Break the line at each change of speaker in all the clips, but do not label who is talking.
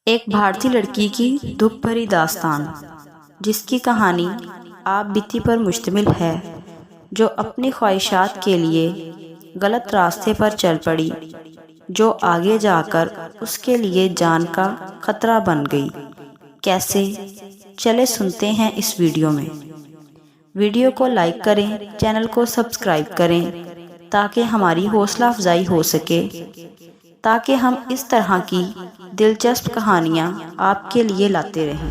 ایک بھارتی لڑکی کی دکھ بھری داستان جس کی کہانی آپ بیتی پر مشتمل ہے، جو اپنی خواہشات کے لیے غلط راستے پر چل پڑی، جو آگے جا کر اس کے لیے جان کا خطرہ بن گئی۔ کیسے؟ چلے سنتے ہیں اس ویڈیو میں۔ ویڈیو کو لائک کریں، چینل کو سبسکرائب کریں تاکہ ہماری حوصلہ افزائی ہو سکے، تاکہ ہم اس طرح کی دلچسپ کہانیاں آپ کے لیے لاتے رہیں۔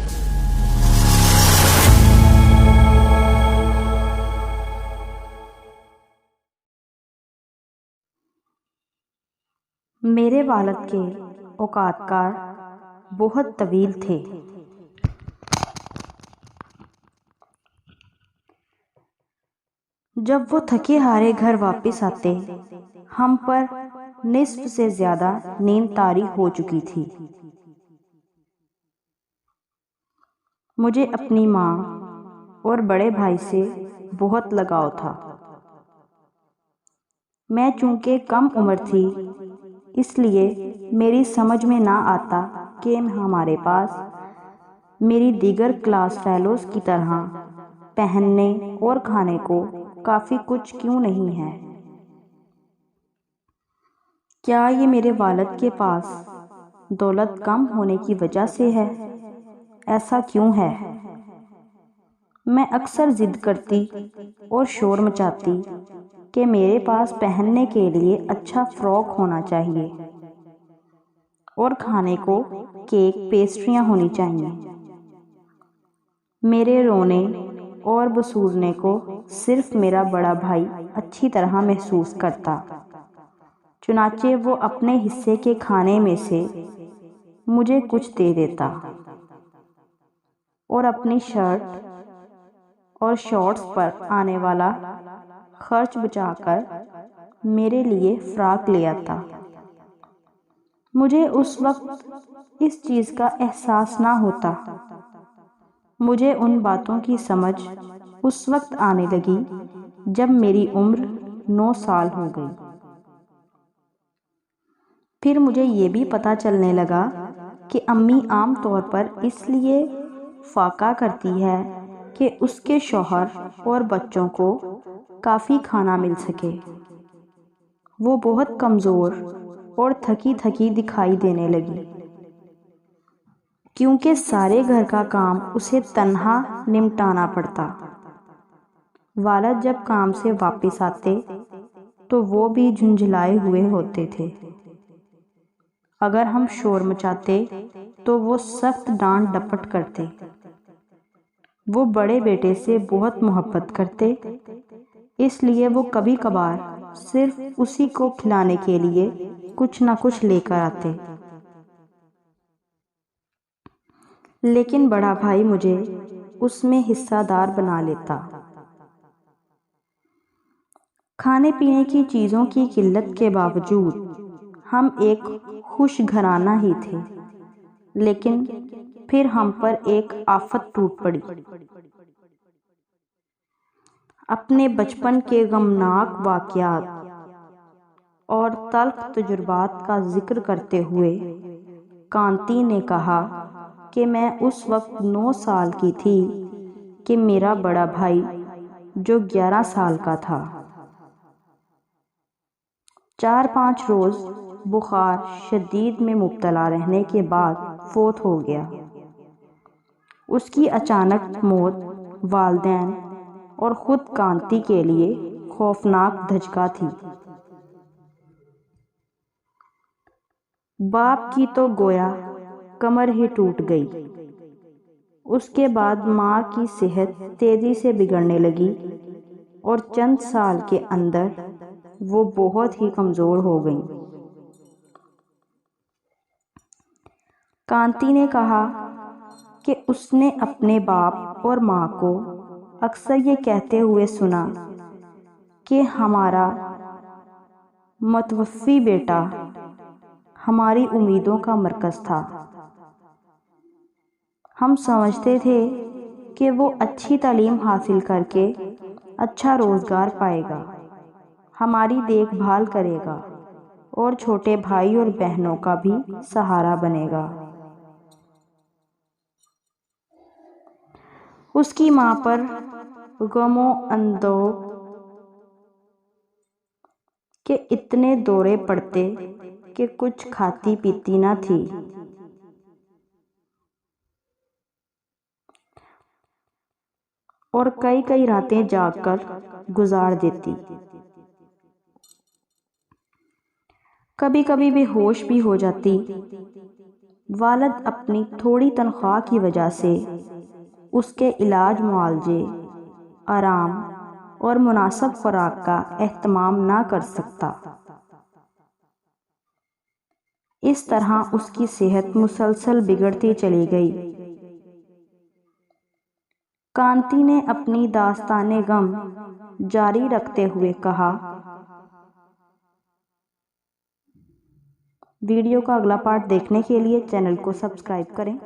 میرے والد کے اوقات کار بہت طویل تھے۔ جب وہ تھکے ہارے گھر واپس آتے، ہم پر نصف سے زیادہ نیند طاری ہو چکی تھی۔ مجھے اپنی ماں اور بڑے بھائی سے بہت لگاؤ تھا۔ میں چونکہ کم عمر تھی، اس لیے میری سمجھ میں نہ آتا کہ ہمارے پاس میری دیگر کلاس فیلوز کی طرح پہننے اور کھانے کو کافی کچھ کیوں نہیں ہے۔ کیا یہ میرے والد کے پاس دولت کم ہونے کی وجہ سے ہے؟ ایسا کیوں ہے؟ میں اکثر ضد کرتی اور شور مچاتی کہ میرے پاس پہننے کے لیے اچھا فراک ہونا چاہیے اور کھانے کو کیک پیسٹریاں ہونی چاہیے۔ میرے رونے اور بسورنے کو صرف میرا بڑا بھائی اچھی طرح محسوس کرتا، چنانچہ وہ اپنے حصے کے کھانے میں سے مجھے کچھ دے دیتا اور اپنی شرٹ اور شارٹس پر آنے والا خرچ بچا کر میرے لیے فراک لے آتا۔ مجھے اس وقت اس چیز کا احساس نہ ہوتا۔ مجھے ان باتوں کی سمجھ اس وقت آنے لگی جب میری عمر 9 سال ہو گئی۔ پھر مجھے یہ بھی پتہ چلنے لگا کہ امی عام طور پر اس لیے فاقہ کرتی ہے کہ اس کے شوہر اور بچوں کو کافی کھانا مل سکے۔ وہ بہت کمزور اور تھکی تھکی دکھائی دینے لگی، کیونکہ سارے گھر کا کام اسے تنہا نمٹانا پڑتا۔ والد جب کام سے واپس آتے تو وہ بھی جھنجھلائے ہوئے ہوتے تھے۔ اگر ہم شور مچاتے تو وہ سخت ڈانٹ ڈپٹ کرتے۔ وہ بڑے بیٹے سے بہت محبت کرتے، اس لیے وہ کبھی کبھار صرف اسی کو کھلانے کے لیے کچھ نہ کچھ لے کر آتے۔ لیکن بڑا بھائی مجھے اس میں حصہ دار بنا لیتا۔ کھانے پینے کی چیزوں کی قلت کے باوجود ہم ایک خوش گھرانہ ہی تھے، لیکن پھر ہم پر ایک آفت ٹوٹ پڑی۔ اپنے بچپن کے غمناک واقعات اور تلخ تجربات کا ذکر کرتے ہوئے کانتی نے کہا کہ میں اس وقت 9 سال کی تھی کہ میرا بڑا بھائی جو 11 سال کا تھا، 4-5 روز بخار شدید میں مبتلا رہنے کے بعد فوت ہو گیا۔ اس کی اچانک موت والدین اور خود کانتی کے لیے خوفناک دھچکا تھی۔ باپ کی تو گویا کمر ہی ٹوٹ گئی۔ اس کے بعد ماں کی صحت تیزی سے بگڑنے لگی اور چند سال کے اندر وہ بہت ہی کمزور ہو گئیں۔ کانتی نے کہا کہ اس نے اپنے باپ اور ماں کو اکثر یہ کہتے ہوئے سنا کہ ہمارا متوفی بیٹا ہماری امیدوں کا مرکز تھا۔ ہم سمجھتے تھے کہ وہ اچھی تعلیم حاصل کر کے اچھا روزگار پائے گا، ہماری دیکھ بھال کرے گا اور چھوٹے بھائی اور بہنوں کا بھی سہارا بنے گا۔ اس کی ماں پر غم و اندوہ کے اتنے دورے پڑتے کہ کچھ کھاتی پیتی نہ تھی، اور کئی راتیں جاگ کر گزار دیتی۔ کبھی کبھی بے ہوش بھی ہو جاتی۔ والد اپنی تھوڑی تنخواہ کی وجہ سے اس کے علاج، معالجے، آرام اور مناسب خوراک کا اہتمام نہ کر سکتا۔ اس طرح اس کی صحت مسلسل بگڑتی چلی گئی۔ کانتی نے اپنی داستان غم جاری رکھتے ہوئے کہا۔ ویڈیو کا اگلا پارٹ دیکھنے کے لیے چینل کو سبسکرائب کریں۔